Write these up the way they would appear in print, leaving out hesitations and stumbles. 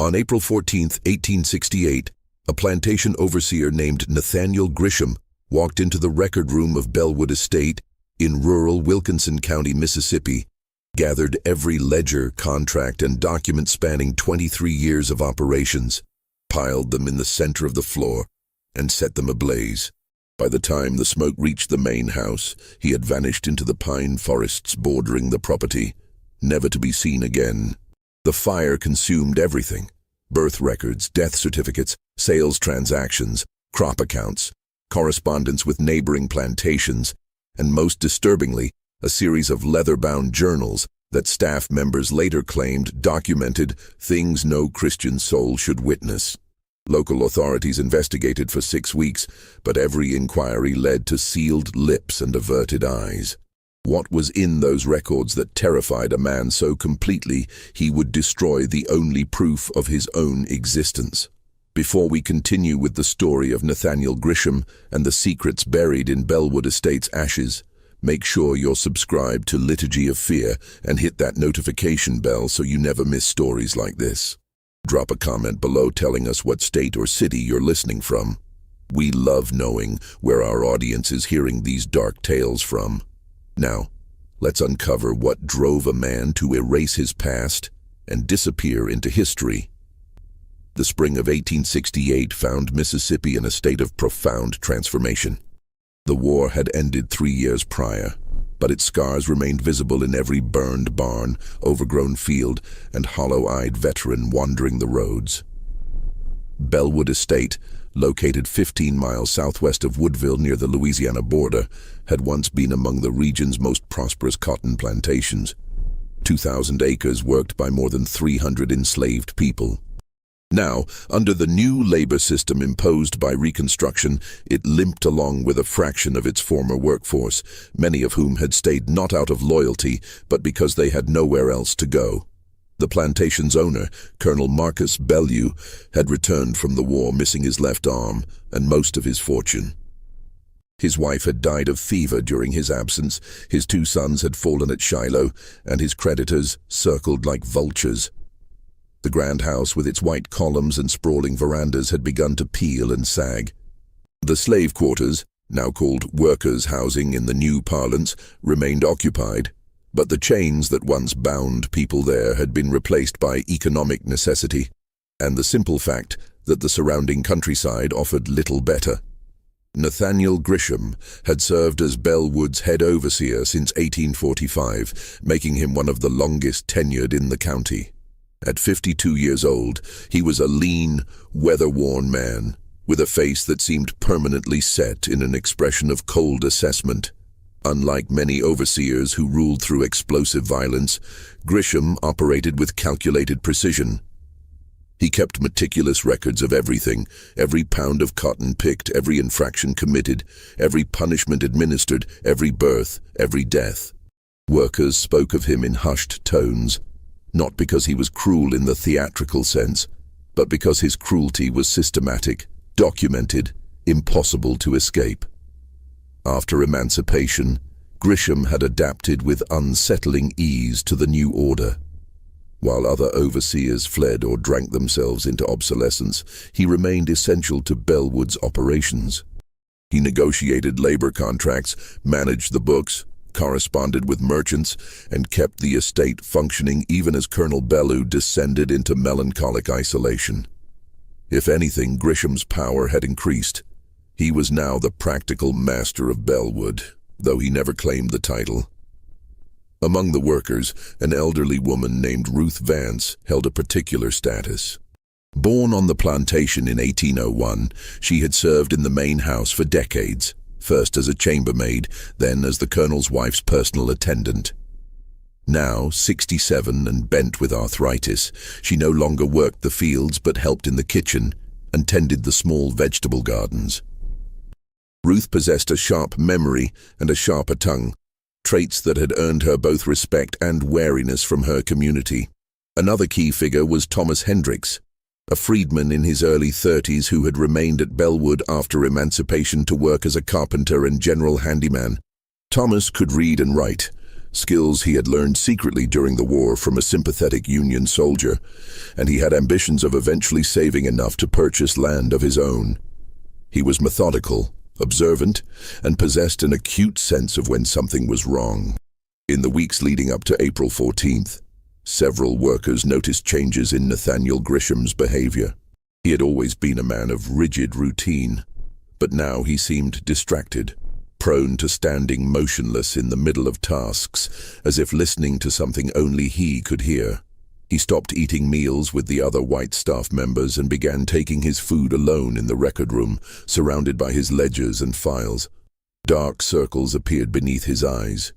On April 14, 1868, a plantation overseer named Nathaniel Grisham walked into the record room of Bellwood Estate in rural Wilkinson County, Mississippi, gathered every ledger, contract, and document spanning 23 years of operations, piled them in the center of the floor, and set them ablaze. By the time the smoke reached the main house, he had vanished into the pine forests bordering the property, never to be seen again. The fire consumed everything: birth records, death certificates, sales transactions, crop accounts, correspondence with neighboring plantations, and most disturbingly, a series of leather-bound journals that staff members later claimed documented things no Christian soul should witness. Local authorities investigated for 6 weeks, but every inquiry led to sealed lips and averted eyes. What was in those records that terrified a man so completely he would destroy the only proof of his own existence? Before we continue with the story of Nathaniel Grisham and the secrets buried in Bellwood Estate's ashes, make sure you're subscribed to Liturgy of Fear and hit that notification bell so you never miss stories like this. Drop a comment below telling us what state or city you're listening from. We love knowing where our audience is hearing these dark tales from. Now, let's uncover what drove a man to erase his past and disappear into history. The spring of 1868 found Mississippi in a state of profound transformation. The war had ended 3 years prior, but its scars remained visible in every burned barn, overgrown field, and hollow-eyed veteran wandering the roads. Bellwood Estate, located 15 miles southwest of Woodville near the Louisiana border, had once been among the region's most prosperous cotton plantations. 2,000 acres worked by more than 300 enslaved people. Now, under the new labor system imposed by Reconstruction, it limped along with a fraction of its former workforce, many of whom had stayed not out of loyalty, but because they had nowhere else to go. The plantation's owner, Colonel Marcus Bellew, had returned from the war missing his left arm and most of his fortune. His wife had died of fever during his absence, his 2 sons had fallen at Shiloh, and his creditors circled like vultures. The grand house with its white columns and sprawling verandas had begun to peel and sag. The slave quarters, now called workers' housing in the new parlance, remained occupied, but the chains that once bound people there had been replaced by economic necessity, and the simple fact that the surrounding countryside offered little better. Nathaniel Grisham had served as Bellwood's head overseer since 1845, making him one of the longest tenured in the county. At 52 years old, he was a lean, weather-worn man, with a face that seemed permanently set in an expression of cold assessment. Unlike many overseers who ruled through explosive violence, Grisham operated with calculated precision. He kept meticulous records of everything, every pound of cotton picked, every infraction committed, every punishment administered, every birth, every death. Workers spoke of him in hushed tones, not because he was cruel in the theatrical sense, but because his cruelty was systematic, documented, impossible to escape. After emancipation, Grisham had adapted with unsettling ease to the new order. While other overseers fled or drank themselves into obsolescence, he remained essential to Bellwood's operations. He negotiated labor contracts, managed the books, corresponded with merchants, and kept the estate functioning even as Colonel Bellew descended into melancholic isolation. If anything, Grisham's power had increased. He was now the practical master of Bellwood, though he never claimed the title. Among the workers, an elderly woman named Ruth Vance held a particular status. Born on the plantation in 1801, she had served in the main house for decades, first as a chambermaid, then as the colonel's wife's personal attendant. Now, 67 and bent with arthritis, she no longer worked the fields but helped in the kitchen and tended the small vegetable gardens. Ruth possessed a sharp memory and a sharper tongue, traits that had earned her both respect and wariness from her community. Another key figure was Thomas Hendricks, a freedman in his early 30s who had remained at Bellwood after emancipation to work as a carpenter and general handyman. Thomas could read and write, skills he had learned secretly during the war from a sympathetic Union soldier, and he had ambitions of eventually saving enough to purchase land of his own. He was methodical, observant, and possessed an acute sense of when something was wrong. In the weeks leading up to April 14th, several workers noticed changes in Nathaniel Grisham's behavior. He had always been a man of rigid routine, but now he seemed distracted, prone to standing motionless in the middle of tasks, as if listening to something only he could hear. He stopped eating meals with the other white staff members and began taking his food alone in the record room, surrounded by his ledgers and files. Dark circles appeared beneath his eyes.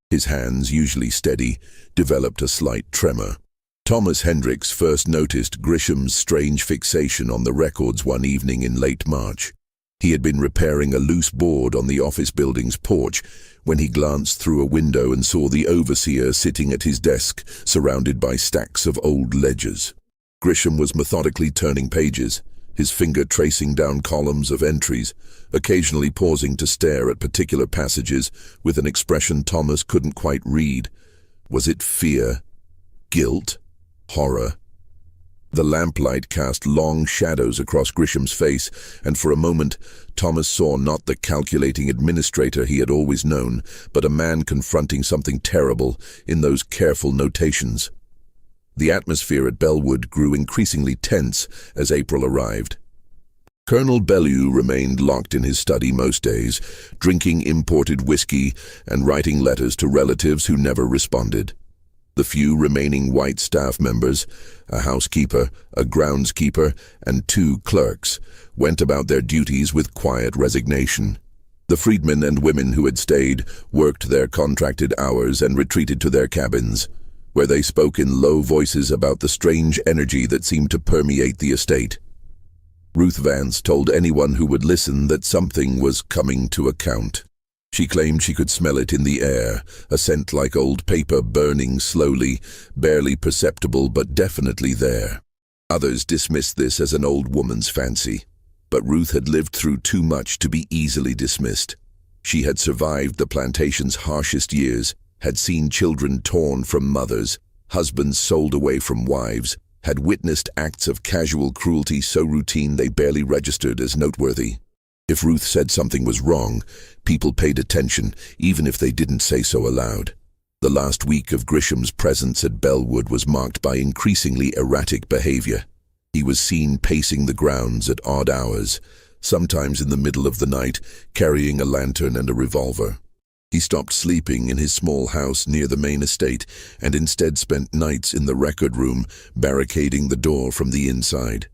His hands, usually steady, developed a slight tremor. Thomas Hendricks first noticed Grisham's strange fixation on the records one evening in late March. He had been repairing a loose board on the office building's porch when he glanced through a window and saw the overseer sitting at his desk, surrounded by stacks of old ledgers. Grisham was methodically turning pages, his finger tracing down columns of entries, occasionally pausing to stare at particular passages with an expression Thomas couldn't quite read. Was it fear? Guilt? Horror? The lamplight cast long shadows across Grisham's face, and for a moment Thomas saw not the calculating administrator he had always known, but a man confronting something terrible in those careful notations. The atmosphere at Bellwood grew increasingly tense as April arrived. Colonel Bellew remained locked in his study most days, drinking imported whiskey and writing letters to relatives who never responded. The few remaining white staff members, a housekeeper, a groundskeeper, and 2 clerks, went about their duties with quiet resignation. The freedmen and women who had stayed worked their contracted hours and retreated to their cabins, where they spoke in low voices about the strange energy that seemed to permeate the estate. Ruth Vance told anyone who would listen that something was coming to account. She claimed she could smell it in the air, a scent like old paper burning slowly, barely perceptible but definitely there. Others dismissed this as an old woman's fancy, but Ruth had lived through too much to be easily dismissed. She had survived the plantation's harshest years, had seen children torn from mothers, husbands sold away from wives, had witnessed acts of casual cruelty so routine they barely registered as noteworthy. If Ruth said something was wrong, people paid attention, even if they didn't say so aloud. The last week of Grisham's presence at Bellwood was marked by increasingly erratic behavior. He was seen pacing the grounds at odd hours, sometimes in the middle of the night, carrying a lantern and a revolver. He stopped sleeping in his small house near the main estate and instead spent nights in the record room, barricading the door from the inside.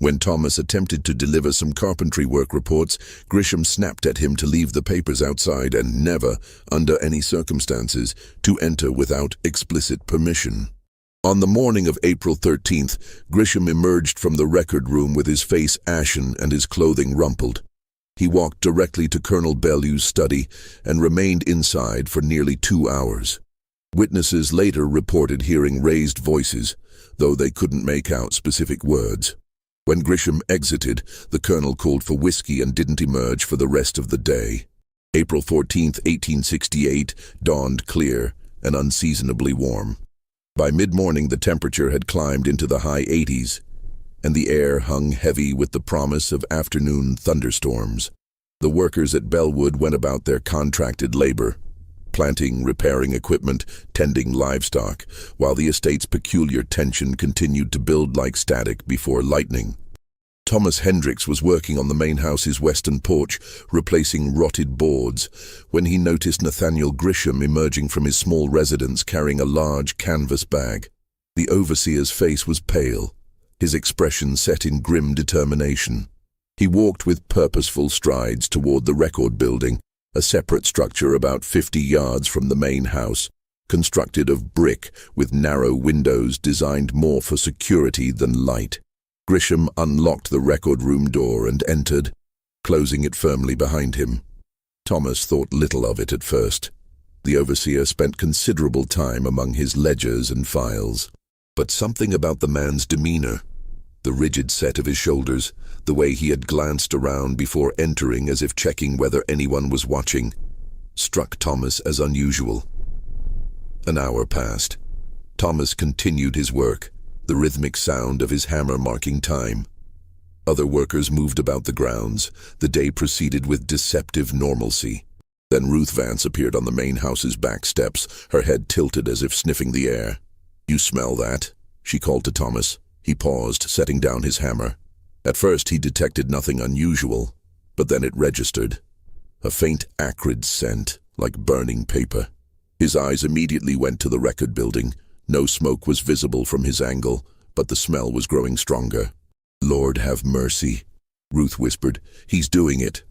When Thomas attempted to deliver some carpentry work reports, Grisham snapped at him to leave the papers outside and never, under any circumstances, to enter without explicit permission. On the morning of April 13th, Grisham emerged from the record room with his face ashen and his clothing rumpled. He walked directly to Colonel Bellew's study and remained inside for nearly 2 hours. Witnesses later reported hearing raised voices, though they couldn't make out specific words. When Grisham exited, the colonel called for whiskey and didn't emerge for the rest of the day. April 14, 1868, dawned clear and unseasonably warm. By mid-morning, the temperature had climbed into the high 80s, and the air hung heavy with the promise of afternoon thunderstorms. The workers at Bellwood went about their contracted labor, planting, repairing equipment, tending livestock, while the estate's peculiar tension continued to build like static before lightning. Thomas Hendricks was working on the main house's western porch, replacing rotted boards, when he noticed Nathaniel Grisham emerging from his small residence carrying a large canvas bag. The overseer's face was pale, his expression set in grim determination. He walked with purposeful strides toward the record building, a separate structure about 50 yards from the main house, constructed of brick with narrow windows designed more for security than light. Grisham unlocked the record room door and entered, closing it firmly behind him. Thomas thought little of it at first. The overseer spent considerable time among his ledgers and files. But something about the man's demeanor, the rigid set of his shoulders, the way he had glanced around before entering as if checking whether anyone was watching, struck Thomas as unusual. An hour passed. Thomas continued his work, the rhythmic sound of his hammer marking time. Other workers moved about the grounds. The day proceeded with deceptive normalcy. Then Ruth Vance appeared on the main house's back steps, her head tilted as if sniffing the air. "You smell that?" she called to Thomas. He paused, setting down his hammer. At first he detected nothing unusual, but then it registered. A faint acrid scent, like burning paper. His eyes immediately went to the record building. No smoke was visible from his angle, but the smell was growing stronger. "Lord have mercy," Ruth whispered. "He's doing it."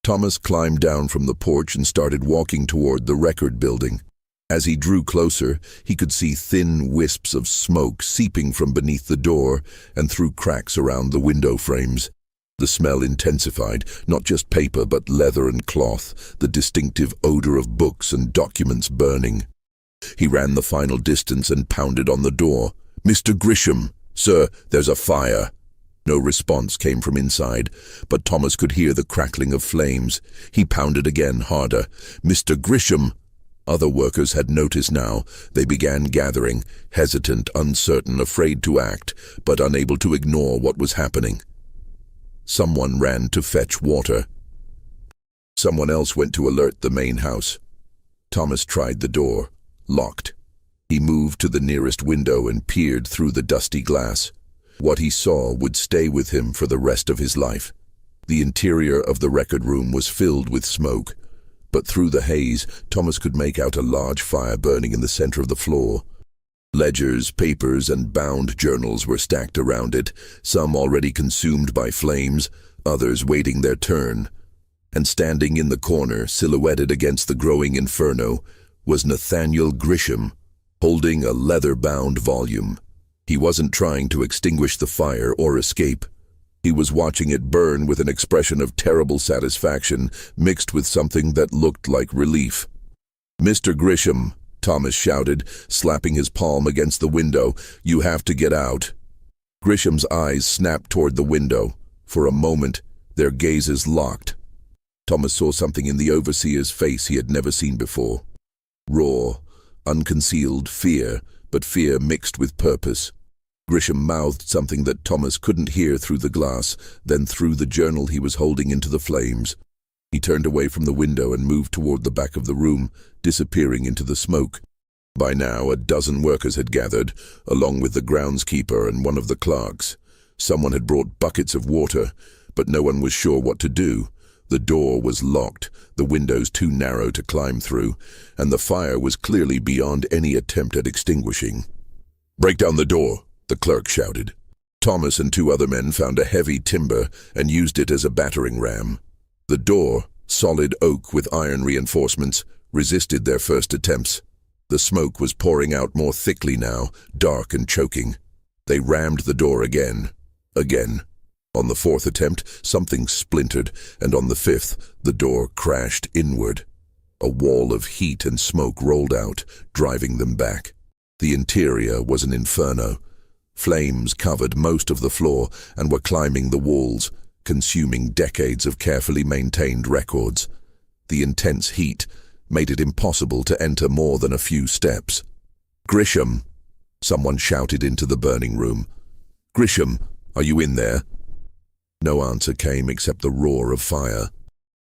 Thomas climbed down from the porch and started walking toward the record building. As he drew closer, he could see thin wisps of smoke seeping from beneath the door and through cracks around the window frames. The smell intensified, not just paper but leather and cloth, the distinctive odor of books and documents burning. He ran the final distance and pounded on the door. "Mr. Grisham, sir, there's a fire." No response came from inside, but Thomas could hear the crackling of flames. He pounded again, harder. "Mr. Grisham!" Other workers had noticed now. They began gathering, hesitant, uncertain, afraid to act, but unable to ignore what was happening. Someone ran to fetch water. Someone else went to alert the main house. Thomas tried the door. Locked. He moved to the nearest window and peered through the dusty glass. What he saw would stay with him for the rest of his life. The interior of the record room was filled with smoke, but through the haze, Thomas could make out a large fire burning in the center of the floor. Ledgers, papers, and bound journals were stacked around it, some already consumed by flames, others waiting their turn. And standing in the corner, silhouetted against the growing inferno, was Nathaniel Grisham, holding a leather-bound volume. He wasn't trying to extinguish the fire or escape. He was watching it burn with an expression of terrible satisfaction, mixed with something that looked like relief. "Mr. Grisham," Thomas shouted, slapping his palm against the window, "you have to get out." Grisham's eyes snapped toward the window. For a moment, their gazes locked. Thomas saw something in the overseer's face he had never seen before. Raw, unconcealed fear, but fear mixed with purpose. Grisham mouthed something that Thomas couldn't hear through the glass, then threw the journal he was holding into the flames. He turned away from the window and moved toward the back of the room, disappearing into the smoke. By now, a dozen workers had gathered, along with the groundskeeper and one of the clerks. Someone had brought buckets of water, but no one was sure what to do. The door was locked, the windows too narrow to climb through, and the fire was clearly beyond any attempt at extinguishing. "Break down the door," the clerk shouted. Thomas and two other men found a heavy timber and used it as a battering ram. The door, solid oak with iron reinforcements, resisted their first attempts. The smoke was pouring out more thickly now, dark and choking. They rammed the door again. On the fourth attempt, something splintered, and on the fifth, the door crashed inward. A wall of heat and smoke rolled out, driving them back. The interior was an inferno. Flames covered most of the floor and were climbing the walls, consuming decades of carefully maintained records. The intense heat made it impossible to enter more than a few steps. "Grisham!" someone shouted into the burning room. "Grisham, are you in there?" No answer came except the roar of fire.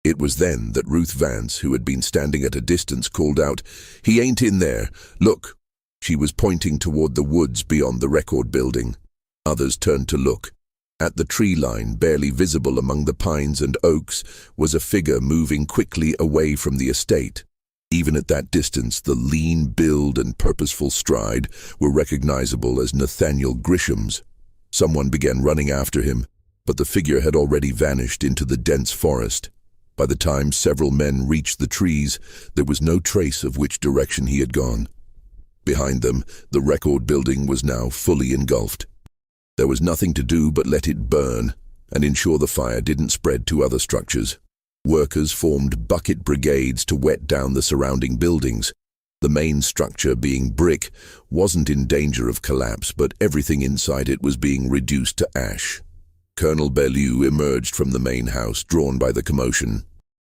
It was then that Ruth Vance, who had been standing at a distance, called out, "He ain't in there. Look." She was pointing toward the woods beyond the record building. Others turned to look. At the tree line, barely visible among the pines and oaks, was a figure moving quickly away from the estate. Even at that distance, the lean build and purposeful stride were recognizable as Nathaniel Grisham's. Someone began running after him, but the figure had already vanished into the dense forest. By the time several men reached the trees, there was no trace of which direction he had gone. Behind them, the record building was now fully engulfed. There was nothing to do but let it burn and ensure the fire didn't spread to other structures. Workers formed bucket brigades to wet down the surrounding buildings. The main structure, being brick, wasn't in danger of collapse, but everything inside it was being reduced to ash. Colonel Bellew emerged from the main house, drawn by the commotion.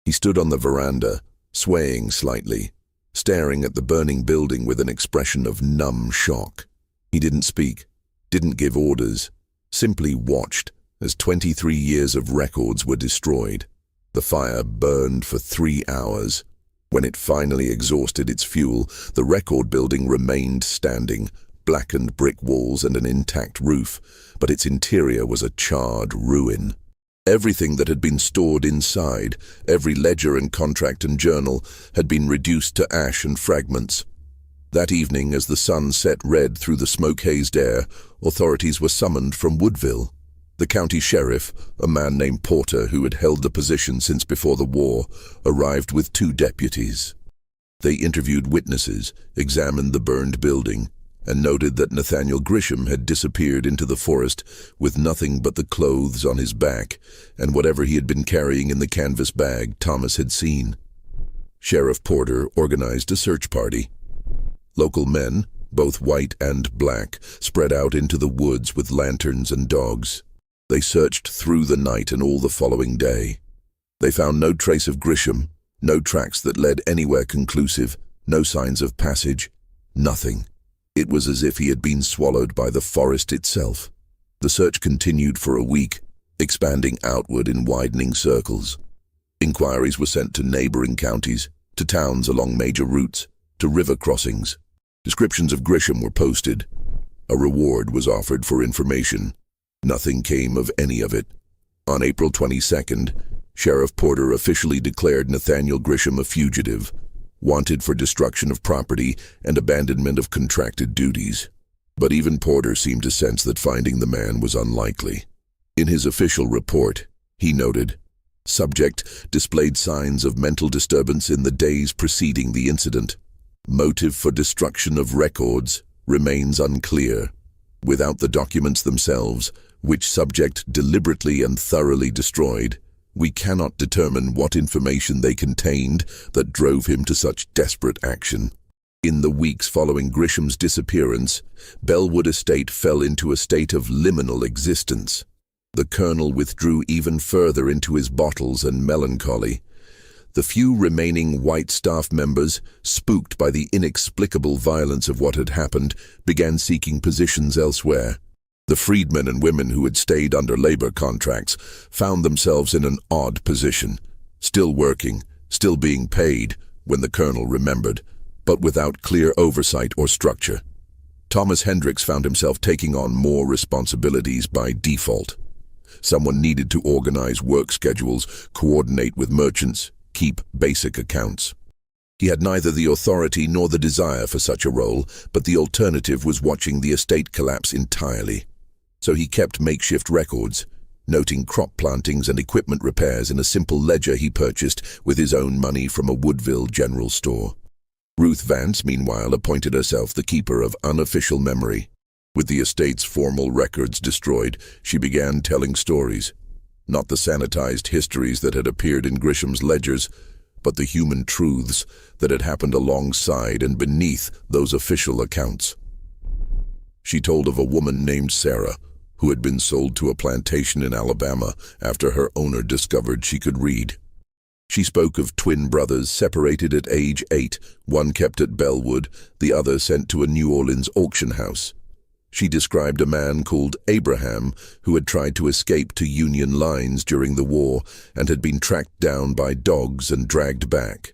He stood on the veranda, swaying slightly. staring at the burning building with an expression of numb shock. He didn't speak, didn't give orders, simply watched as 23 years of records were destroyed. The fire burned for 3 hours. When it finally exhausted its fuel, the record building remained standing, blackened brick walls and an intact roof, but its interior was a charred ruin. Everything that had been stored inside, every ledger and contract and journal, had been reduced to ash and fragments. That evening, as the sun set red through the smoke-hazed air, authorities were summoned from Woodville. The county sheriff, a man named Porter who had held the position since before the war, arrived with 2 deputies. They interviewed witnesses, examined the burned building, and noted that Nathaniel Grisham had disappeared into the forest with nothing but the clothes on his back and whatever he had been carrying in the canvas bag Thomas had seen. Sheriff Porter organized a search party. Local men, both white and black, spread out into the woods with lanterns and dogs. They searched through the night and all the following day. They found no trace of Grisham, no tracks that led anywhere conclusive, no signs of passage, nothing. It was as if he had been swallowed by the forest itself. The search continued for a week, expanding outward in widening circles. Inquiries were sent to neighboring counties, to towns along major routes, to river crossings. Descriptions of Grisham were posted. A reward was offered for information. Nothing came of any of it. On April 22nd, Sheriff Porter officially declared Nathaniel Grisham a fugitive, wanted for destruction of property and abandonment of contracted duties. But even Porter seemed to sense that finding the man was unlikely. In his official report, he noted, "Subject displayed signs of mental disturbance in the days preceding the incident. Motive for destruction of records remains unclear. Without the documents themselves, which subject deliberately and thoroughly destroyed, we cannot determine what information they contained that drove him to such desperate action." In the weeks following Grisham's disappearance, Bellwood Estate fell into a state of liminal existence. The colonel withdrew even further into his bottles and melancholy. The few remaining white staff members, spooked by the inexplicable violence of what had happened, began seeking positions elsewhere. The freedmen and women who had stayed under labor contracts found themselves in an odd position, still working, still being paid, when the colonel remembered, but without clear oversight or structure. Thomas Hendricks found himself taking on more responsibilities by default. Someone needed to organize work schedules, coordinate with merchants, keep basic accounts. He had neither the authority nor the desire for such a role, but the alternative was watching the estate collapse entirely. So he kept makeshift records, noting crop plantings and equipment repairs in a simple ledger he purchased with his own money from a Woodville general store. Ruth Vance, meanwhile, appointed herself the keeper of unofficial memory. With the estate's formal records destroyed, she began telling stories. Not the sanitized histories that had appeared in Grisham's ledgers, but the human truths that had happened alongside and beneath those official accounts. She told of a woman named Sarah, who had been sold to a plantation in Alabama after her owner discovered she could read. She spoke of twin brothers separated at age 8, one kept at Bellwood, the other sent to a New Orleans auction house. She described a man called Abraham who had tried to escape to Union lines during the war and had been tracked down by dogs and dragged back.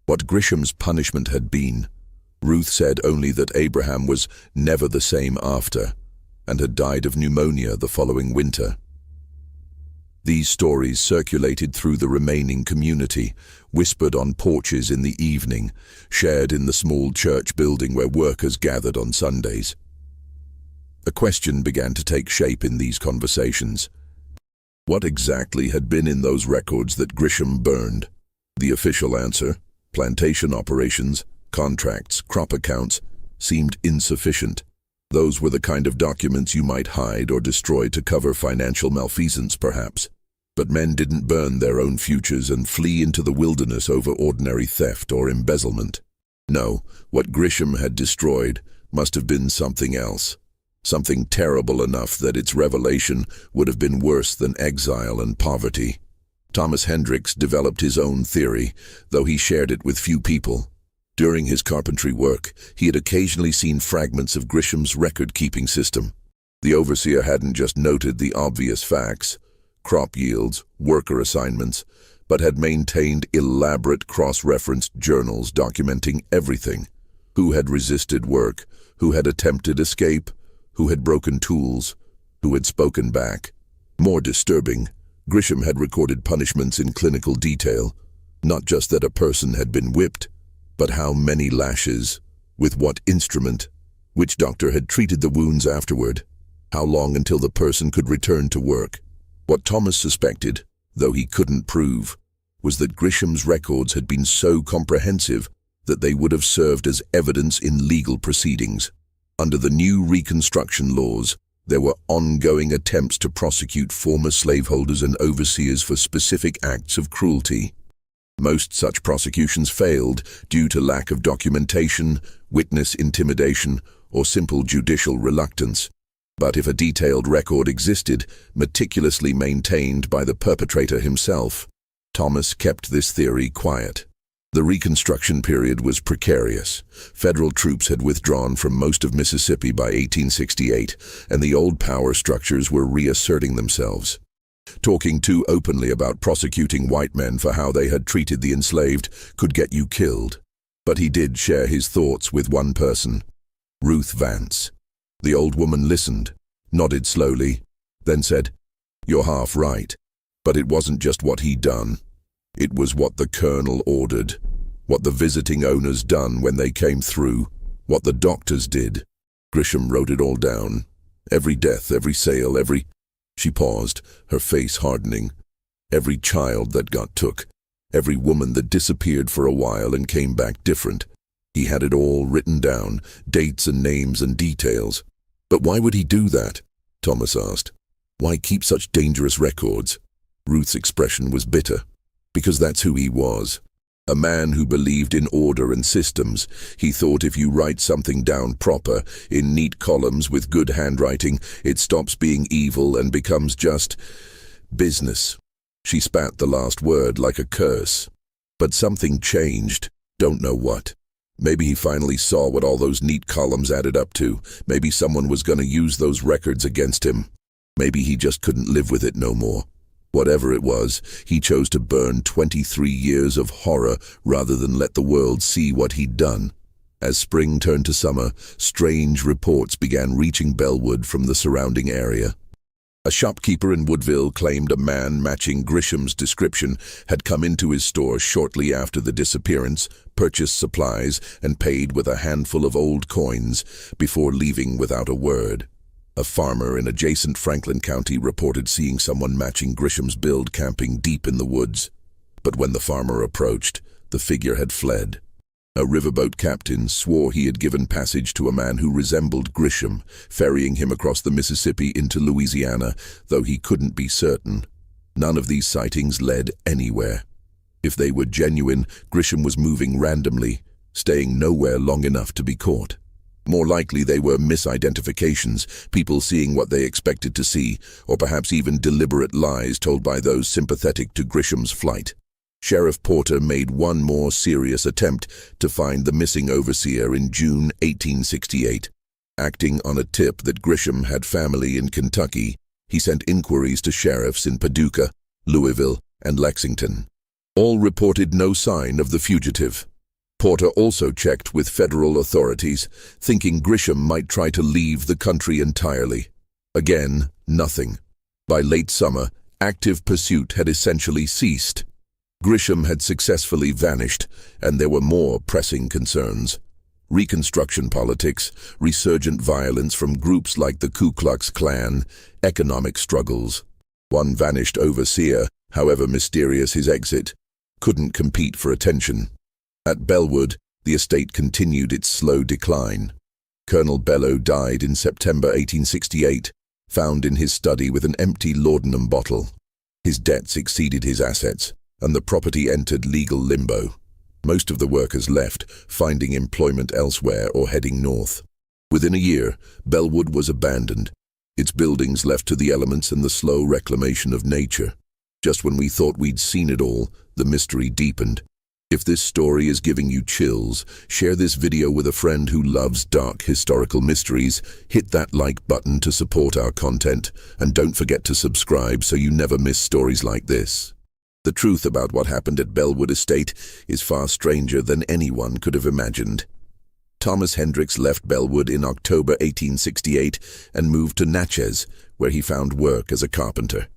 What Grisham's punishment had been, Ruth said only that Abraham was never the same after, and had died of pneumonia the following winter. These stories circulated through the remaining community, whispered on porches in the evening, shared in the small church building where workers gathered on Sundays. A question began to take shape in these conversations. What exactly had been in those records that Grisham burned? The official answer, plantation operations, contracts, crop accounts, seemed insufficient. Those were the kind of documents you might hide or destroy to cover financial malfeasance, perhaps. But men didn't burn their own futures and flee into the wilderness over ordinary theft or embezzlement. No, what Grisham had destroyed must have been something else. Something terrible enough that its revelation would have been worse than exile and poverty. Thomas Hendricks developed his own theory, though he shared it with few people. During his carpentry work, he had occasionally seen fragments of Grisham's record-keeping system. The overseer hadn't just noted the obvious facts, crop yields, worker assignments, but had maintained elaborate cross-referenced journals documenting everything: who had resisted work, who had attempted escape, who had broken tools, who had spoken back. More disturbing, Grisham had recorded punishments in clinical detail, not just that a person had been whipped, but how many lashes, with what instrument, which doctor had treated the wounds afterward, how long until the person could return to work. What Thomas suspected, though he couldn't prove, was that Grisham's records had been so comprehensive that they would have served as evidence in legal proceedings. Under the new Reconstruction laws, there were ongoing attempts to prosecute former slaveholders and overseers for specific acts of cruelty. Most such prosecutions failed due to lack of documentation, witness intimidation, or simple judicial reluctance. But if a detailed record existed, meticulously maintained by the perpetrator himself, Thomas kept this theory quiet. The Reconstruction period was precarious. Federal troops had withdrawn from most of Mississippi by 1868, and the old power structures were reasserting themselves. Talking too openly about prosecuting white men for how they had treated the enslaved could get you killed. But he did share his thoughts with one person: Ruth Vance. The old woman listened, nodded slowly, then said, "You're half right. But it wasn't just what he'd done. It was what the colonel ordered, what the visiting owners done when they came through, what the doctors did." Grisham wrote it all down. Every death, every sale, every... She paused, her face hardening. Every child that got took, every woman that disappeared for a while and came back different. He had it all written down, dates and names and details. But why would he do that? Thomas asked. Why keep such dangerous records? Ruth's expression was bitter. Because that's who he was. A man who believed in order and systems. He thought if you write something down proper, in neat columns with good handwriting, it stops being evil and becomes just business. She spat the last word like a curse. But something changed. Don't know what. Maybe he finally saw what all those neat columns added up to. Maybe someone was going to use those records against him. Maybe he just couldn't live with it no more. Whatever it was, he chose to burn 23 years of horror rather than let the world see what he'd done. As spring turned to summer, strange reports began reaching Bellwood from the surrounding area. A shopkeeper in Woodville claimed a man matching Grisham's description had come into his store shortly after the disappearance, purchased supplies, and paid with a handful of old coins before leaving without a word. A farmer in adjacent Franklin County reported seeing someone matching Grisham's build camping deep in the woods. But when the farmer approached, the figure had fled. A riverboat captain swore he had given passage to a man who resembled Grisham, ferrying him across the Mississippi into Louisiana, though he couldn't be certain. None of these sightings led anywhere. If they were genuine, Grisham was moving randomly, staying nowhere long enough to be caught. More likely they were misidentifications, people seeing what they expected to see, or perhaps even deliberate lies told by those sympathetic to Grisham's flight. Sheriff Porter made one more serious attempt to find the missing overseer in June 1868. Acting on a tip that Grisham had family in Kentucky, he sent inquiries to sheriffs in Paducah, Louisville, and Lexington. All reported no sign of the fugitive. Porter also checked with federal authorities, thinking Grisham might try to leave the country entirely. Again, nothing. By late summer, active pursuit had essentially ceased. Grisham had successfully vanished, and there were more pressing concerns. Reconstruction politics, resurgent violence from groups like the Ku Klux Klan, economic struggles. One vanished overseer, however mysterious his exit, couldn't compete for attention. At Bellwood, the estate continued its slow decline. Colonel Bellow died in September 1868, found in his study with an empty laudanum bottle. His debts exceeded his assets, and the property entered legal limbo. Most of the workers left, finding employment elsewhere or heading north. Within a year, Bellwood was abandoned, its buildings left to the elements and the slow reclamation of nature. Just when we thought we'd seen it all, the mystery deepened. If this story is giving you chills, share this video with a friend who loves dark historical mysteries, hit that like button to support our content, and don't forget to subscribe so you never miss stories like this. The truth about what happened at Bellwood Estate is far stranger than anyone could have imagined. Thomas Hendricks left Bellwood in October 1868 and moved to Natchez, where he found work as a carpenter.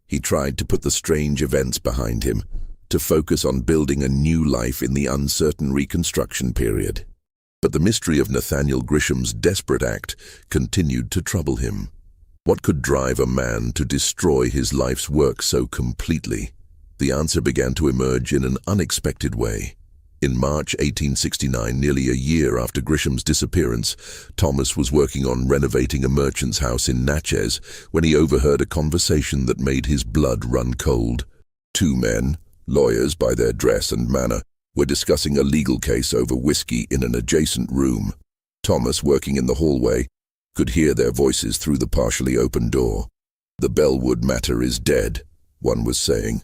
He tried to put the strange events behind him, to focus on building a new life in the uncertain Reconstruction period. But the mystery of Nathaniel Grisham's desperate act continued to trouble him. What could drive a man to destroy his life's work so completely? The answer began to emerge in an unexpected way. In March 1869, nearly a year after Grisham's disappearance, Thomas was working on renovating a merchant's house in Natchez when he overheard a conversation that made his blood run cold. Two men, lawyers by their dress and manner, were discussing a legal case over whiskey in an adjacent room. Thomas, working in the hallway, could hear their voices through the partially open door. "The Bellwood matter is dead," one was saying.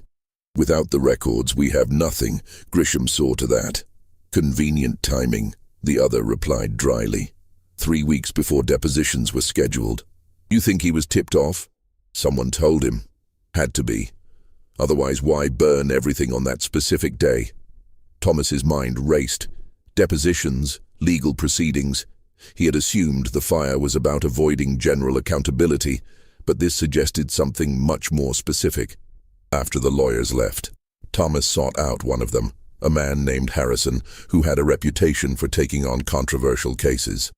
"Without the records, we have nothing. Grisham saw to that." "Convenient timing," the other replied dryly. 3 weeks before depositions were scheduled. "You think he was tipped off?" "Someone told him." "Had to be. Otherwise, why burn everything on that specific day?" Thomas's mind raced. Depositions, legal proceedings. He had assumed the fire was about avoiding general accountability, but this suggested something much more specific. After the lawyers left, Thomas sought out one of them, a man named Harrison, who had a reputation for taking on controversial cases.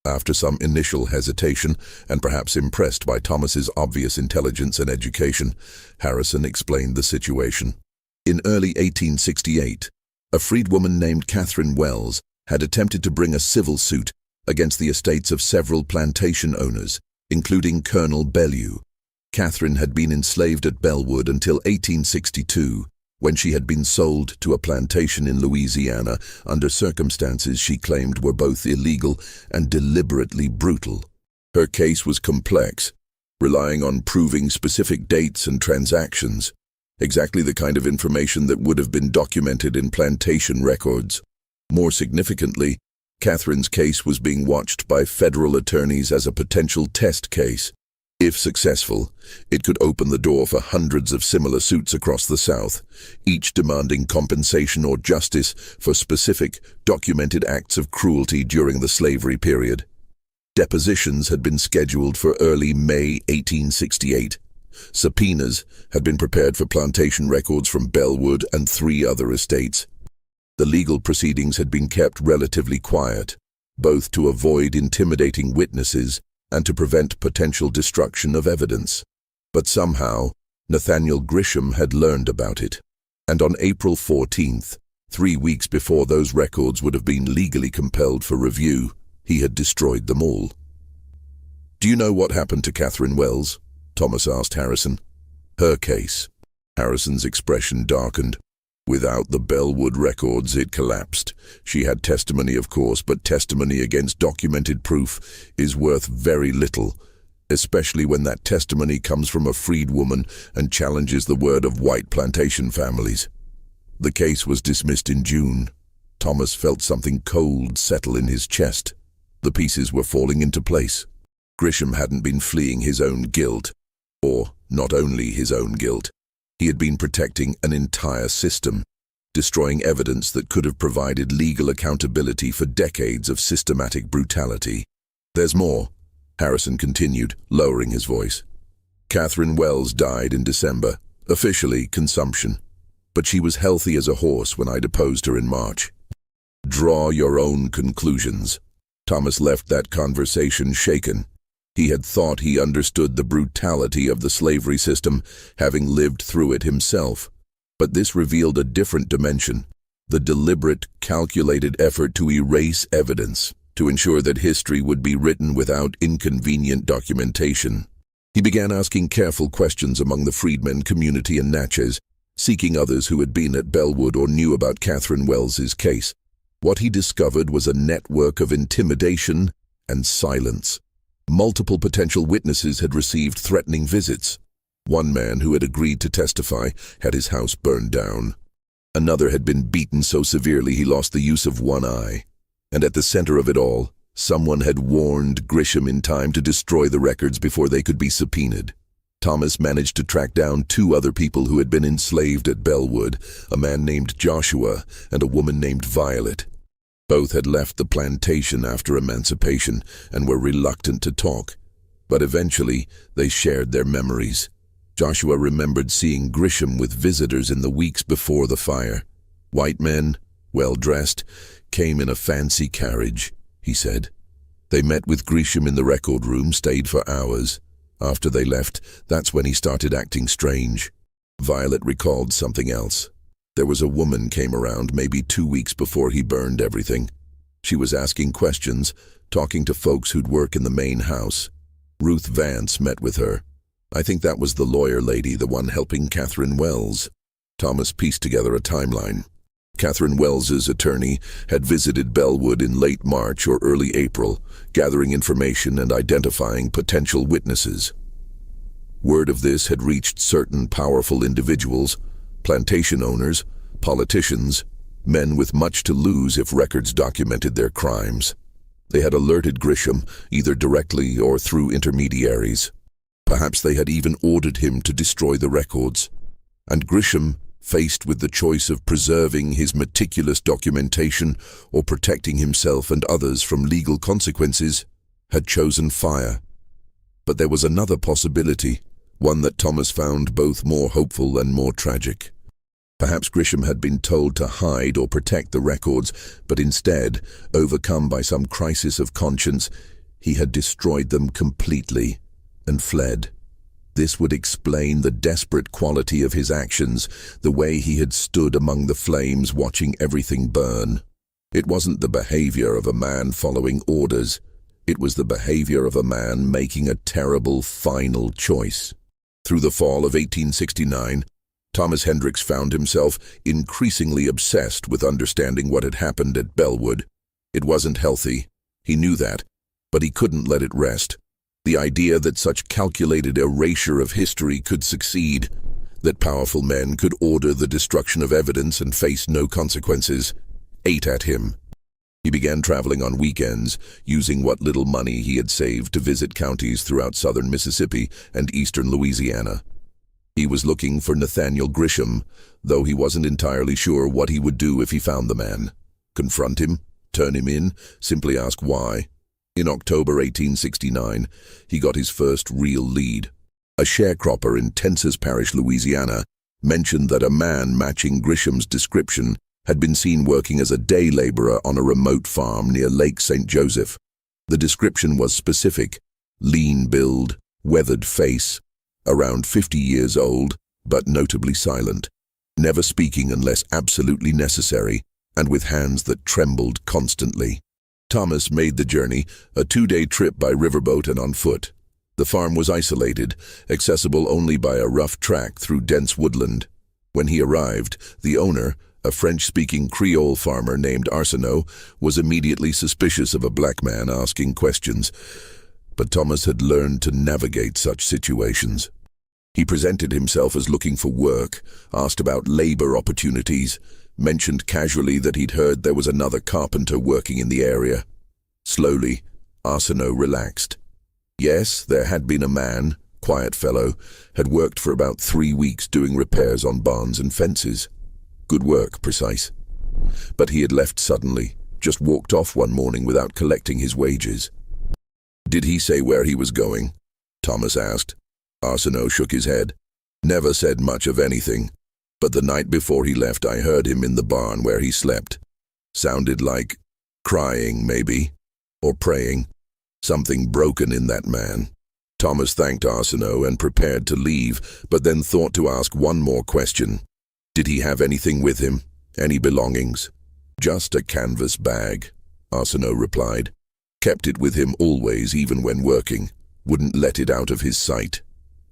After some initial hesitation, and perhaps impressed by Thomas's obvious intelligence and education, Harrison explained the situation. In early 1868, a freedwoman named Catherine Wells had attempted to bring a civil suit against the estates of several plantation owners, including Colonel Bellew. Catherine had been enslaved at Bellwood until 1862, when she had been sold to a plantation in Louisiana under circumstances she claimed were both illegal and deliberately brutal. Her case was complex, relying on proving specific dates and transactions, exactly the kind of information that would have been documented in plantation records. More significantly, Catherine's case was being watched by federal attorneys as a potential test case. If successful, it could open the door for hundreds of similar suits across the South, each demanding compensation or justice for specific, documented acts of cruelty during the slavery period. Depositions had been scheduled for early May 1868. Subpoenas had been prepared for plantation records from Bellwood and 3 other estates. The legal proceedings had been kept relatively quiet, both to avoid intimidating witnesses and to prevent potential destruction of evidence. But somehow, Nathaniel Grisham had learned about it, and on April 14th, 3 weeks before those records would have been legally compelled for review, he had destroyed them all. "Do you know what happened to Catherine Wells?" Thomas asked Harrison. "Her case." Harrison's expression darkened. "Without the Bellwood records, it collapsed. She had testimony, of course, but testimony against documented proof is worth very little, especially when that testimony comes from a freedwoman and challenges the word of white plantation families." The case was dismissed in June. Thomas felt something cold settle in his chest. The pieces were falling into place. Grisham hadn't been fleeing his own guilt, or not only his own guilt. He had been protecting an entire system, destroying evidence that could have provided legal accountability for decades of systematic brutality. "There's more," Harrison continued, lowering his voice. "Catherine Wells died in December, officially consumption, but she was healthy as a horse when I deposed her in March. Draw your own conclusions." Thomas left that conversation shaken. He had thought he understood the brutality of the slavery system, having lived through it himself. But this revealed a different dimension, the deliberate, calculated effort to erase evidence, to ensure that history would be written without inconvenient documentation. He began asking careful questions among the freedmen community in Natchez, seeking others who had been at Bellwood or knew about Catherine Wells's case. What he discovered was a network of intimidation and silence. Multiple potential witnesses had received threatening visits. One man who had agreed to testify had his house burned down. Another had been beaten so severely he lost the use of one eye. And at the center of it all, someone had warned Grisham in time to destroy the records before they could be subpoenaed. Thomas managed to track down two other people who had been enslaved at Bellwood, a man named Joshua and a woman named Violet. Both had left the plantation after emancipation and were reluctant to talk, but eventually they shared their memories. Joshua remembered seeing Grisham with visitors in the weeks before the fire. White men, well-dressed, came in a fancy carriage, he said. They met with Grisham in the record room, stayed for hours. After they left, that's when he started acting strange. Violet recalled something else. There was a woman came around maybe 2 weeks before he burned everything. She was asking questions, talking to folks who'd work in the main house. Ruth Vance met with her. I think that was the lawyer lady, the one helping Catherine Wells. Thomas pieced together a timeline. Catherine Wells's attorney had visited Bellwood in late March or early April, gathering information and identifying potential witnesses. Word of this had reached certain powerful individuals, plantation owners, politicians, men with much to lose if records documented their crimes. They had alerted Grisham, either directly or through intermediaries. Perhaps they had even ordered him to destroy the records. And Grisham, faced with the choice of preserving his meticulous documentation or protecting himself and others from legal consequences, had chosen fire. But there was another possibility, one that Thomas found both more hopeful and more tragic. Perhaps Grisham had been told to hide or protect the records, but instead, overcome by some crisis of conscience, he had destroyed them completely and fled. This would explain the desperate quality of his actions, the way he had stood among the flames watching everything burn. It wasn't the behavior of a man following orders. It was the behavior of a man making a terrible final choice. Through the fall of 1869, Thomas Hendricks found himself increasingly obsessed with understanding what had happened at Bellwood. It wasn't healthy. He knew that, but he couldn't let it rest. The idea that such calculated erasure of history could succeed, that powerful men could order the destruction of evidence and face no consequences, ate at him. He began traveling on weekends, using what little money he had saved to visit counties throughout southern Mississippi and eastern Louisiana. He was looking for Nathaniel Grisham, though he wasn't entirely sure what he would do if he found the man. Confront him? Turn him in? Simply ask why? In October 1869, he got his first real lead. A sharecropper in Tensas Parish, Louisiana, mentioned that a man matching Grisham's description had been seen working as a day laborer on a remote farm near Lake St. Joseph. The description was specific: lean build, weathered face, around 50 years old, but notably silent, never speaking unless absolutely necessary, and with hands that trembled constantly. Thomas made the journey, a 2-day trip by riverboat and on foot. The farm was isolated, accessible only by a rough track through dense woodland. When he arrived, the owner, a French-speaking Creole farmer named Arsenault, was immediately suspicious of a black man asking questions. But Thomas had learned to navigate such situations. He presented himself as looking for work, asked about labor opportunities, mentioned casually that he'd heard there was another carpenter working in the area. Slowly, Arsenault relaxed. Yes, there had been a man, quiet fellow, had worked for about 3 weeks doing repairs on barns and fences. Good work, precise. But he had left suddenly, just walked off one morning without collecting his wages. Did he say where he was going? Thomas asked. Arsenault shook his head. Never said much of anything. But the night before he left, I heard him in the barn where he slept. Sounded like crying, maybe, or praying. Something broken in that man. Thomas thanked Arsenault and prepared to leave, but then thought to ask one more question. Did he have anything with him? Any belongings? Just a canvas bag, Arsenault replied. Kept it with him always, even when working. Wouldn't let it out of his sight.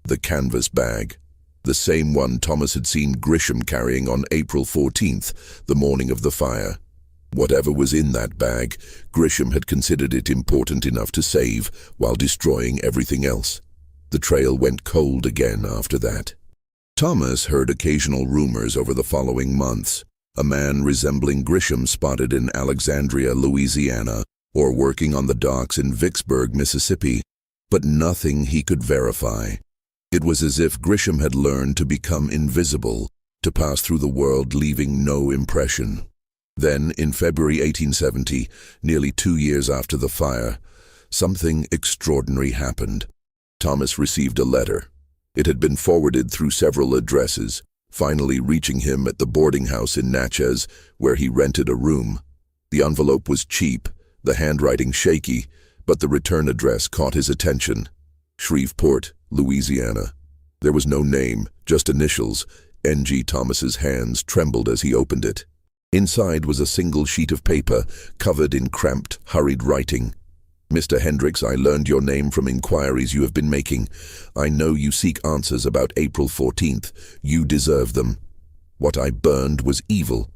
The canvas bag. The same one Thomas had seen Grisham carrying on April 14th, the morning of the fire. Whatever was in that bag, Grisham had considered it important enough to save while destroying everything else. The trail went cold again after that. Thomas heard occasional rumors over the following months. A man resembling Grisham spotted in Alexandria, Louisiana, or working on the docks in Vicksburg, Mississippi, but nothing he could verify. It was as if Grisham had learned to become invisible, to pass through the world leaving no impression. Then, in February 1870, nearly 2 years after the fire, something extraordinary happened. Thomas received a letter. It had been forwarded through several addresses, finally reaching him at the boarding house in Natchez, where he rented a room. The envelope was cheap, the handwriting shaky, but the return address caught his attention. Shreveport, Louisiana. There was no name, just initials. N.G. Thomas's hands trembled as he opened it. Inside was a single sheet of paper, covered in cramped, hurried writing. Mr. Hendricks, I learned your name from inquiries you have been making. I know you seek answers about April 14th. You deserve them. What I burned was evil.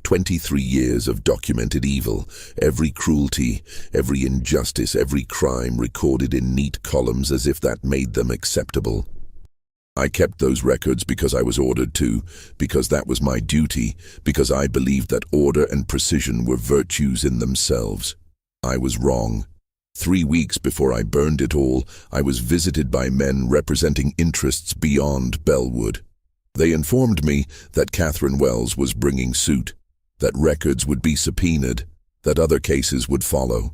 23 years of documented evil. Every cruelty, every injustice, every crime recorded in neat columns as if that made them acceptable. I kept those records because I was ordered to, because that was my duty, because I believed that order and precision were virtues in themselves. I was wrong. 3 weeks before I burned it all, I was visited by men representing interests beyond Bellwood. They informed me that Catherine Wells was bringing suit, that records would be subpoenaed, that other cases would follow.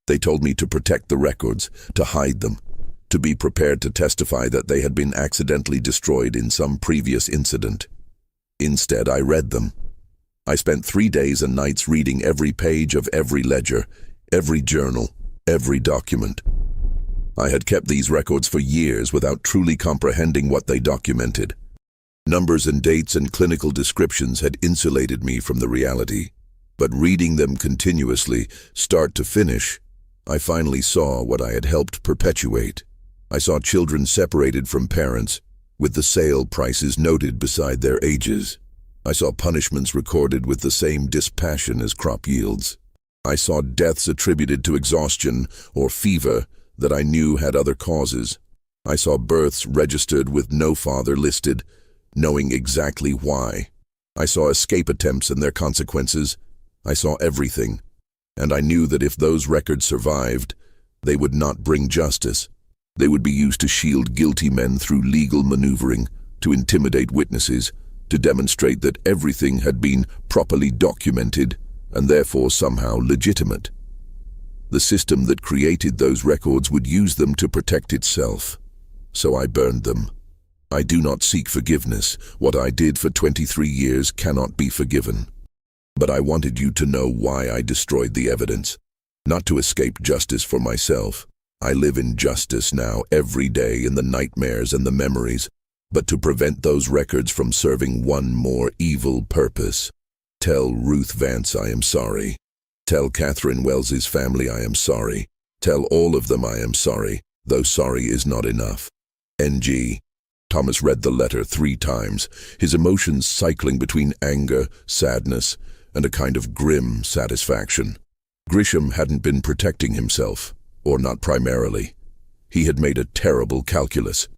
They told me to protect the records, to hide them, to be prepared to testify that they had been accidentally destroyed in some previous incident. Instead, I read them. I spent 3 days and nights reading every page of every ledger, every journal, every document. I had kept these records for years without truly comprehending what they documented. Numbers and dates and clinical descriptions had insulated me from the reality. But reading them continuously, start to finish, I finally saw what I had helped perpetuate. I saw children separated from parents, with the sale prices noted beside their ages. I saw punishments recorded with the same dispassion as crop yields. I saw deaths attributed to exhaustion or fever that I knew had other causes. I saw births registered with no father listed, knowing exactly why. I saw escape attempts and their consequences. I saw everything, and I knew that if those records survived, they would not bring justice. They would be used to shield guilty men through legal maneuvering, to intimidate witnesses, to demonstrate that everything had been properly documented and therefore somehow legitimate. The system that created those records would use them to protect itself. So I burned them. I do not seek forgiveness. What I did for 23 years cannot be forgiven. But I wanted you to know why I destroyed the evidence. Not to escape justice for myself. I live in justice now every day in the nightmares and the memories, but to prevent those records from serving one more evil purpose. Tell Ruth Vance I am sorry. Tell Catherine Wells's family I am sorry. Tell all of them I am sorry, though sorry is not enough. N.G. Thomas read the letter 3 times, his emotions cycling between anger, sadness, and a kind of grim satisfaction. Grisham hadn't been protecting himself, or not primarily. He had made a terrible calculus,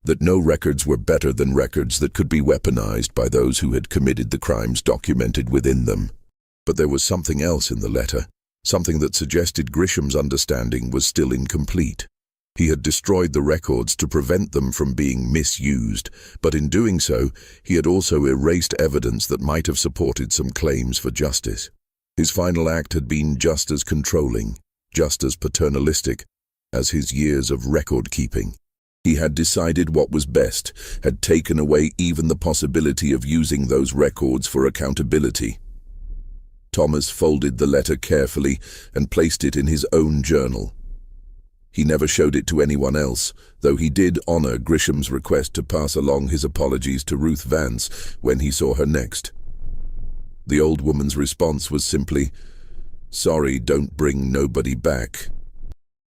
that no records were better than records that could be weaponized by those who had committed the crimes documented within them. But there was something else in the letter, something that suggested Grisham's understanding was still incomplete. He had destroyed the records to prevent them from being misused, but in doing so, he had also erased evidence that might have supported some claims for justice. His final act had been just as controlling, just as paternalistic, as his years of record-keeping. He had decided what was best, had taken away even the possibility of using those records for accountability. Thomas folded the letter carefully and placed it in his own journal. He never showed it to anyone else, though he did honor Grisham's request to pass along his apologies to Ruth Vance when he saw her next. The old woman's response was simply, "Sorry, don't bring nobody back."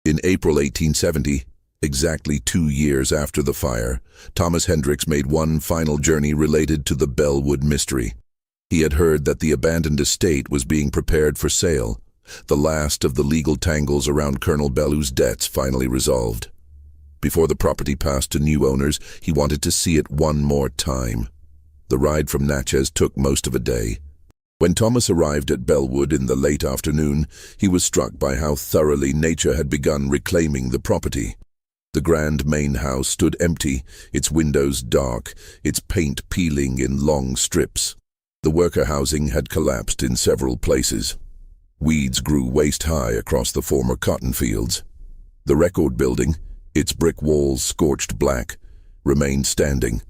In April 1870, exactly 2 years after the fire, Thomas Hendricks made one final journey related to the Bellwood mystery. He had heard that the abandoned estate was being prepared for sale, the last of the legal tangles around Colonel Bellew's debts finally resolved. Before the property passed to new owners, he wanted to see it one more time. The ride from Natchez took most of a day. When Thomas arrived at Bellwood in the late afternoon, he was struck by how thoroughly nature had begun reclaiming the property. The grand main house stood empty, its windows dark, its paint peeling in long strips. The worker housing had collapsed in several places. Weeds grew waist-high across the former cotton fields. The record building, its brick walls scorched black, remained standing.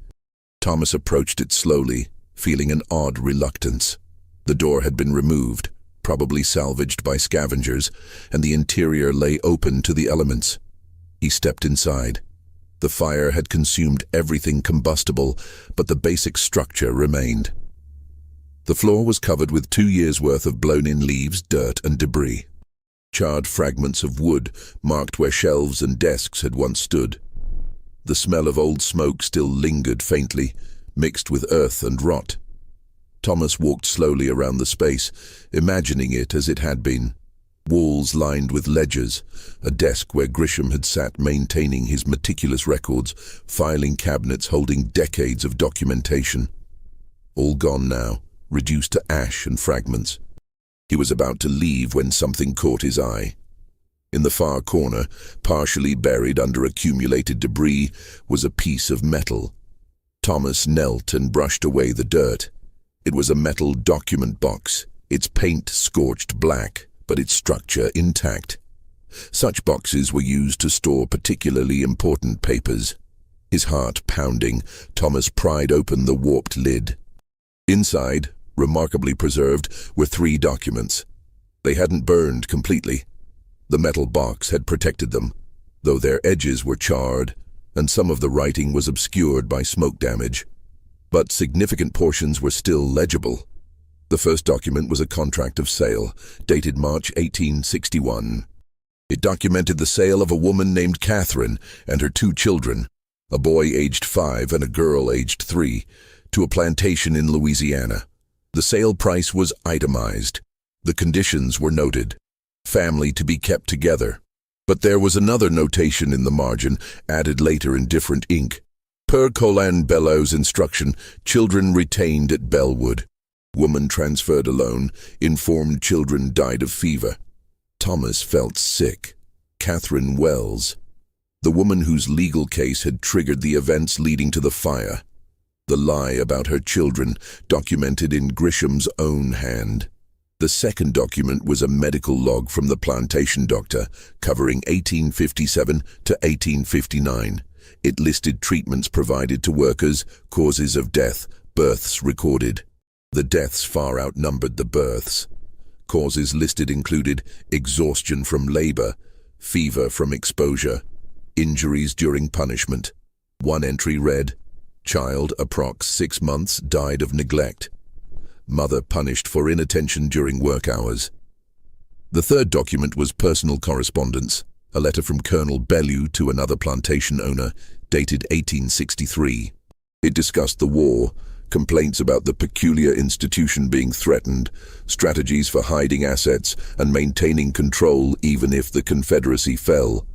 Thomas approached it slowly, feeling an odd reluctance. The door had been removed, probably salvaged by scavengers, and the interior lay open to the elements. He stepped inside. The fire had consumed everything combustible, but the basic structure remained. The floor was covered with 2 years' worth of blown-in leaves, dirt, and debris. Charred fragments of wood marked where shelves and desks had once stood. The smell of old smoke still lingered faintly, mixed with earth and rot. Thomas walked slowly around the space, imagining it as it had been. Walls lined with ledgers, a desk where Grisham had sat maintaining his meticulous records, filing cabinets holding decades of documentation. All gone now, reduced to ash and fragments. He was about to leave when something caught his eye. In the far corner, partially buried under accumulated debris, was a piece of metal. Thomas knelt and brushed away the dirt. It was a metal document box, its paint scorched black, but its structure intact. Such boxes were used to store particularly important papers. His heart pounding, Thomas pried open the warped lid. Inside, remarkably preserved, were 3 documents. They hadn't burned completely. The metal box had protected them, though their edges were charred, and some of the writing was obscured by smoke damage. But significant portions were still legible. The first document was a contract of sale, dated March 1861. It documented the sale of a woman named Catherine and her 2 children, a boy aged 5 and a girl aged 3, to a plantation in Louisiana. The sale price was itemized. The conditions were noted. Family to be kept together. But there was another notation in the margin, added later in different ink. Per Colin Bellow's instruction, children retained at Bellwood. Woman transferred alone, informed children died of fever. Thomas felt sick. Catherine Wells, the woman whose legal case had triggered the events leading to the fire. The lie about her children, documented in Grisham's own hand. The second document was a medical log from the plantation doctor, covering 1857 to 1859. It listed treatments provided to workers, causes of death, births recorded. The deaths far outnumbered the births. Causes listed included exhaustion from labor, fever from exposure, injuries during punishment. One entry read, child approx 6 months died of neglect. Mother punished for inattention during work hours. The third document was personal correspondence, a letter from Colonel Bellew to another plantation owner, dated 1863. It discussed the war, complaints about the peculiar institution being threatened, strategies for hiding assets and maintaining control even if the Confederacy fell.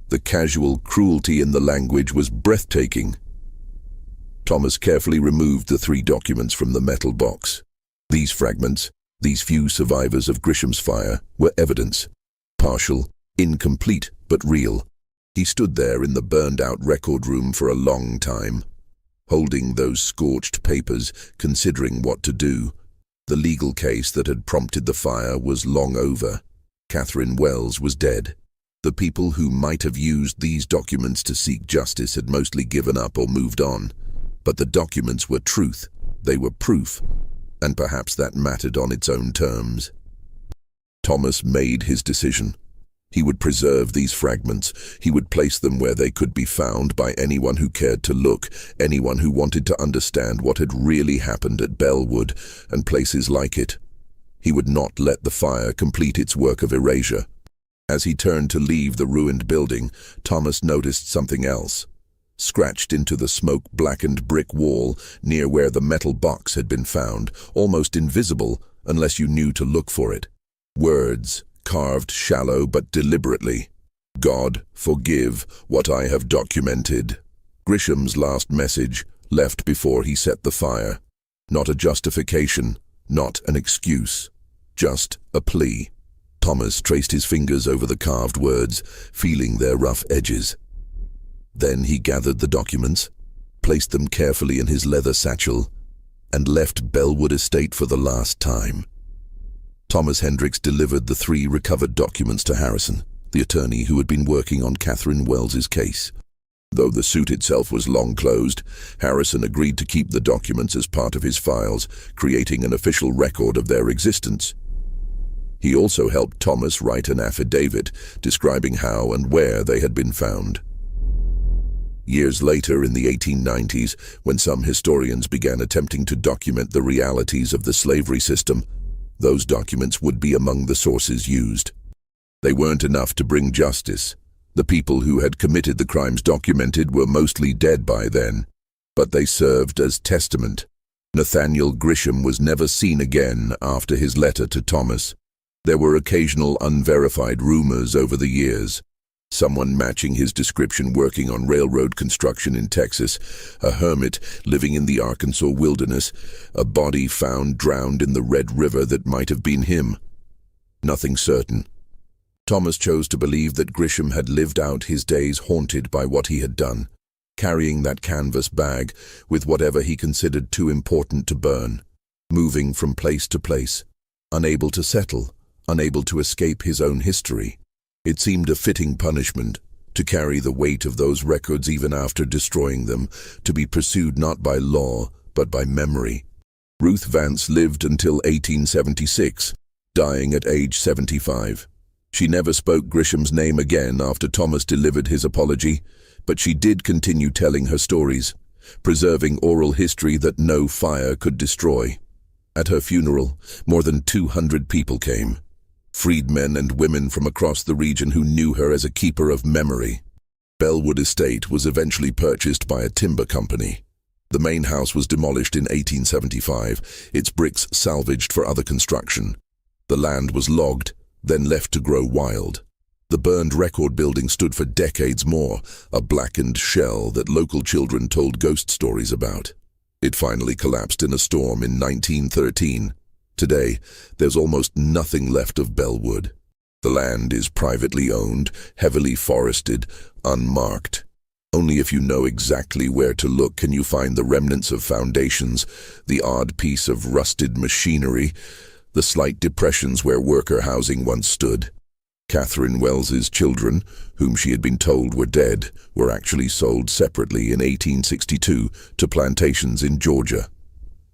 The casual cruelty in the language was breathtaking. Thomas carefully removed the 3 documents from the metal box. These fragments, these few survivors of Grisham's fire, were evidence. Partial, incomplete, but real. He stood there in the burned-out record room for a long time, holding those scorched papers, considering what to do. The legal case that had prompted the fire was long over. Catherine Wells was dead. The people who might have used these documents to seek justice had mostly given up or moved on. But the documents were truth. They were proof. And perhaps that mattered on its own terms. Thomas made his decision. He would preserve these fragments. He would place them where they could be found by anyone who cared to look, anyone who wanted to understand what had really happened at Bellwood and places like it. He would not let the fire complete its work of erasure. As he turned to leave the ruined building, Thomas noticed something else. Scratched into the smoke-blackened brick wall near where the metal box had been found, almost invisible unless you knew to look for it. Words, carved shallow but deliberately. God, forgive what I have documented. Grisham's last message, left before he set the fire. Not a justification, not an excuse, just a plea. Thomas traced his fingers over the carved words, feeling their rough edges. Then he gathered the documents, placed them carefully in his leather satchel, and left Bellwood Estate for the last time. Thomas Hendricks delivered the 3 recovered documents to Harrison, the attorney who had been working on Catherine Wells's case. Though the suit itself was long closed, Harrison agreed to keep the documents as part of his files, creating an official record of their existence. He also helped Thomas write an affidavit describing how and where they had been found. Years later, in the 1890s, when some historians began attempting to document the realities of the slavery system, those documents would be among the sources used. They weren't enough to bring justice. The people who had committed the crimes documented were mostly dead by then, but they served as testament. Nathaniel Grisham was never seen again after his letter to Thomas. There were occasional unverified rumors over the years. Someone matching his description working on railroad construction in Texas, a hermit living in the Arkansas wilderness, a body found drowned in the Red River that might have been him. Nothing certain. Thomas chose to believe that Grisham had lived out his days haunted by what he had done, carrying that canvas bag with whatever he considered too important to burn, moving from place to place, unable to settle, unable to escape his own history. It seemed a fitting punishment, to carry the weight of those records even after destroying them, to be pursued not by law, but by memory. Ruth Vance lived until 1876, dying at age 75. She never spoke Grisham's name again after Thomas delivered his apology, but she did continue telling her stories, preserving oral history that no fire could destroy. At her funeral, more than 200 people came. Freedmen and women from across the region who knew her as a keeper of memory. Bellwood Estate was eventually purchased by a timber company. The main house was demolished in 1875, its bricks salvaged for other construction. The land was logged, then left to grow wild. The burned record building stood for decades more, a blackened shell that local children told ghost stories about. It finally collapsed in a storm in 1913. Today, there's almost nothing left of Bellwood. The land is privately owned, heavily forested, unmarked. Only if you know exactly where to look can you find the remnants of foundations, the odd piece of rusted machinery, the slight depressions where worker housing once stood. Catherine Wells's children, whom she had been told were dead, were actually sold separately in 1862 to plantations in Georgia.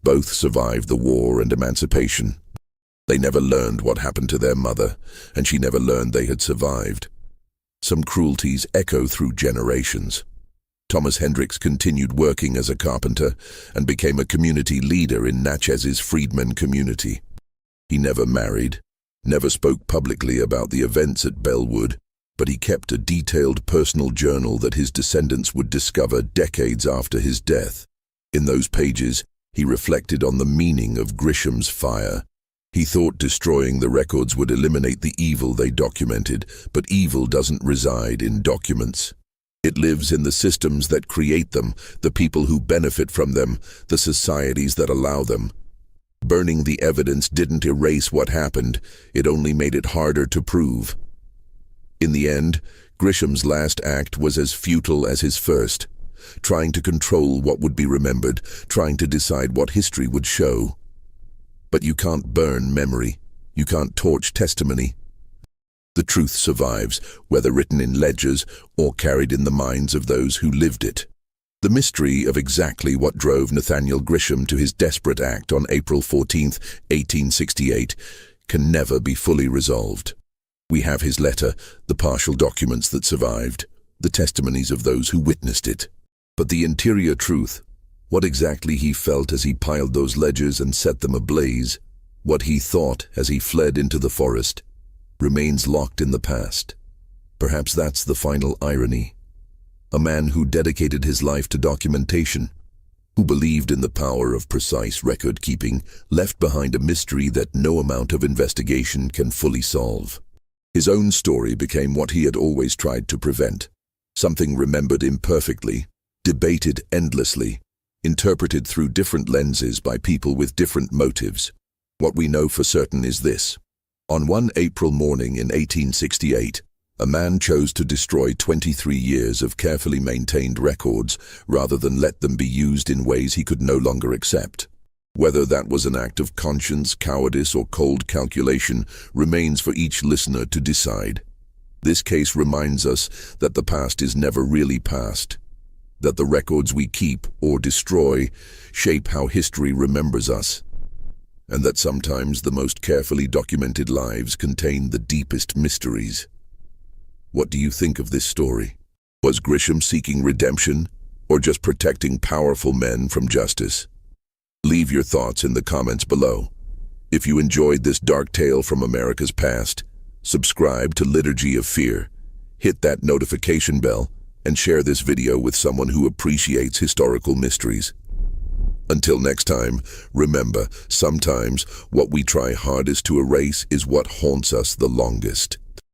Both survived the war and emancipation. They never learned what happened to their mother, and she never learned they had survived. Some cruelties echo through generations. Thomas Hendricks continued working as a carpenter and became a community leader in Natchez' freedmen community. He never married, never spoke publicly about the events at Bellwood, but he kept a detailed personal journal that his descendants would discover decades after his death. In those pages, he reflected on the meaning of Grisham's fire. He thought destroying the records would eliminate the evil they documented, but evil doesn't reside in documents. It lives in the systems that create them, the people who benefit from them, the societies that allow them. Burning the evidence didn't erase what happened, it only made it harder to prove. In the end, Grisham's last act was as futile as his first. Trying to control what would be remembered, trying to decide what history would show. But you can't burn memory. You can't torch testimony. The truth survives, whether written in ledgers or carried in the minds of those who lived it. The mystery of exactly what drove Nathaniel Grisham to his desperate act on April 14, 1868, can never be fully resolved. We have his letter, the partial documents that survived, the testimonies of those who witnessed it. But the interior truth, what exactly he felt as he piled those ledgers and set them ablaze, what he thought as he fled into the forest, remains locked in the past. Perhaps that's the final irony. A man who dedicated his life to documentation, who believed in the power of precise record-keeping, left behind a mystery that no amount of investigation can fully solve. His own story became what he had always tried to prevent, something remembered imperfectly, debated endlessly, interpreted through different lenses by people with different motives. What we know for certain is this. On one April morning in 1868, a man chose to destroy 23 years of carefully maintained records rather than let them be used in ways he could no longer accept. Whether that was an act of conscience, cowardice, or cold calculation remains for each listener to decide. This case reminds us that the past is never really past, that the records we keep or destroy shape how history remembers us, and that sometimes the most carefully documented lives contain the deepest mysteries. What do you think of this story? Was Grisham seeking redemption, or just protecting powerful men from justice? Leave your thoughts in the comments below. If you enjoyed this dark tale from America's past, subscribe to Liturgy of Fear, hit that notification bell, and share this video with someone who appreciates historical mysteries. Until next time, remember, sometimes what we try hardest to erase is what haunts us the longest.